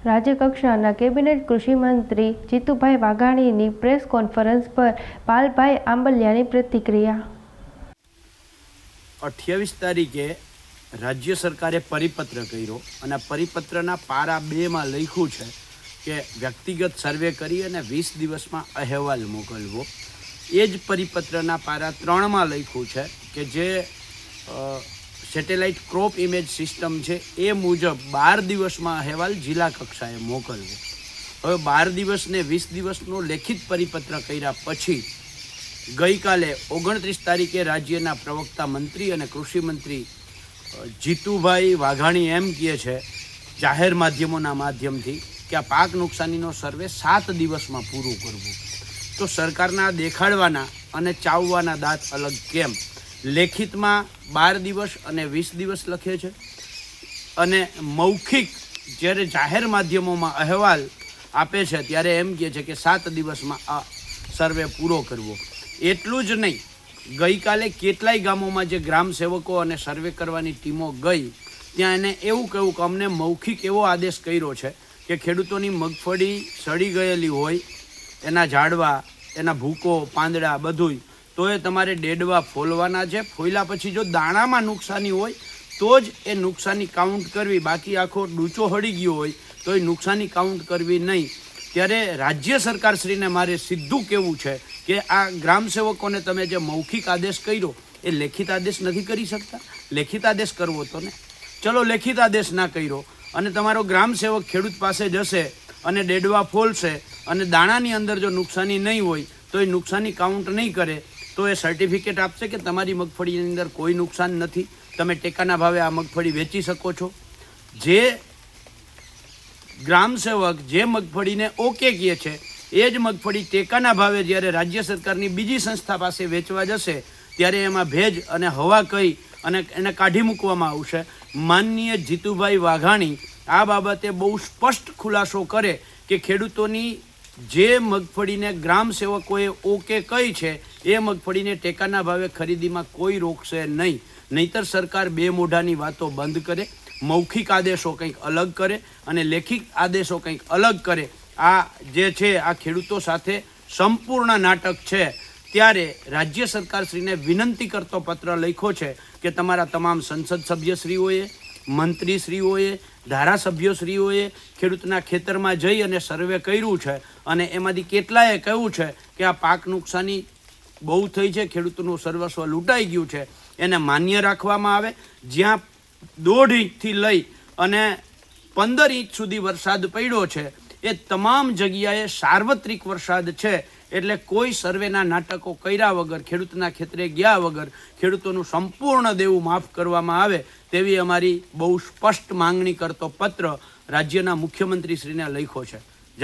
રાજ્યકક્ષાના કેબિનેટ કૃષિ મંત્રી જીતુભાઈ વાઘાણીની પ્રેસ કોન્ફરન્સ પર પાલભાઈ આંબલિયાની પ્રતિક્રિયા। 28 તારીખે રાજ્ય સરકારે પરિપત્ર કર્યો અને પરિપત્રના પારા 2 માં લખ્યું છે કે વ્યક્તિગત સર્વે કરી અને 20 દિવસમાં અહેવાલ મોકલવો। એ જ પરિપત્રના પારા 3 માં લખ્યું છે કે જે સેટેલાઇટ ક્રોપ ઇમેજ સિસ્ટમ છે એ મુજબ 12 દિવસમાં અહેવાલ જિલ્લા કક્ષાએ મોકલવો। હવે 12 દિવસ ને 20 દિવસનો લેખિત પરિપત્ર કર્યા પછી ગઈકાલે 29 તારીખે રાજ્યના પ્રવક્તા મંત્રી અને કૃષિ મંત્રી જીતુભાઈ વાઘાણી એમ કહે છે જાહેર માધ્યમોના માધ્યમથી કે આ પાક નુકસાનીનો સર્વે 7 દિવસમાં પૂરું કરવું। તો સરકારના દેખાડવાના અને ચાવવાના દાંત અલગ કેમ? લેખિતમાં 12 દિવસ અને 20 દિવસ લખે છે અને મૌખિક જ્યારે જાહેર માધ્યમોમાં અહેવાલ આપે છે ત્યારે એમ કહે છે કે 7 દિવસમાં આ સર્વે પૂરો કરવો। એટલું જ નહીં, ગઈકાલે કેટલાય ગામોમાં જે ગ્રામ સેવકો અને સર્વે કરવાની ટીમો ગઈ ત્યાં એને એવું કહ્યું કે અમને મૌખિક એવો આદેશ કર્યો છે કે ખેડૂતોની મગફળી સડી ગયેલી હોય, એના ઝાડવા, એના ભૂકો, પાંદડા બધુંય તો એ તમારે ડેડવા ફોલવાના છે। ફોલ્યા પછી જો દાણામાં નુકસાની હોય તો જ એ નુકસાની કાઉન્ટ કરવી, બાકી આખો ડૂચો હળી ગયો હોય તો એ નુકસાની કાઉન્ટ કરવી નહીં। ત્યારે રાજ્ય સરકારશ્રીને મારે સીધું કહેવું છે કે આ ગ્રામ સેવકોને તમે જે મૌખિક આદેશ કર્યો એ લેખિત આદેશ નથી કરી શકતા? લેખિત આદેશ કરવો તો ને, ચલો લેખિત આદેશ ના કર્યો અને તમારો ગ્રામ સેવક ખેડૂત પાસે જશે અને ડેડવા ફોલશે અને દાણાની અંદર જો નુકસાની નહીં હોય તો એ નુકસાની કાઉન્ટ નહીં કરે તો એ સર્ટિફિકેટ આપશે કે તમારી મગફળીની અંદર કોઈ નુકસાન નથી, તમે ટેકાના ભાવે આ મગફળી વેચી શકો છો। જે ગ્રામ સેવક જે મગફળીને ઓકે કહે છે એ જ મગફળી ટેકાના ભાવે જ્યારે રાજ્ય સરકારની બીજી સંસ્થા પાસે વેચવા જશે ત્યારે એમાં ભેજ અને હવા કઈ અને એને કાઢી મૂકવામાં આવશે। માનનીય જીતુભાઈ વાઘાણી આ બાબતે બહુ સ્પષ્ટ ખુલાસો કરે કે ખેડૂતોની જે મગફળીને ગ્રામ સેવકોએ ઓકે કઈ છે એ મગફળીને ટેકાના ભાવે ખરીદીમાં કોઈ રોકશે નહીં, નહીતર સરકાર બે મોઢાની વાતો બંધ કરે, મૌખિક આદેશો કંઈક અલગ કરે અને લેખિત આદેશો કંઈક અલગ કરે। આ જે છે આ ખેડૂતો સાથે સંપૂર્ણ નાટક છે। ત્યારે રાજ્ય સરકારશ્રીને વિનંતી કરતો પત્ર લખ્યો છે કે તમારા તમામ સંસદ સભ્યશ્રીઓએ, મંત્રીશ્રીઓએ, ધારાસભ્યશ્રીઓએ ખેડૂતના ખેતરમાં જઈ અને સર્વે કર્યું છે અને એમાંથી કેટલાએ કહ્યું છે કે આ પાક નુકસાની બહુ થઈ છે, ખેડૂતોનું સર્વસ્વ લૂંટાઈ ગયું છે, એને માન્ય રાખવામાં આવે। જ્યાં 1.5 ઇંચથી લઈ અને 15 ઇંચ સુધી વરસાદ પડ્યો છે એ તમામ જગ્યાએ સાર્વત્રિક વરસાદ છે, એટલે કોઈ સર્વેના નાટકો કર્યા વગર, ખેડૂતના ખેતરે ગયા વગર ખેડૂતોનું સંપૂર્ણ દેવું માફ કરવામાં આવે તેવી અમારી બહુ સ્પષ્ટ માંગણી કરતો પત્ર રાજ્યના મુખ્યમંત્રીશ્રીને લખ્યો છે।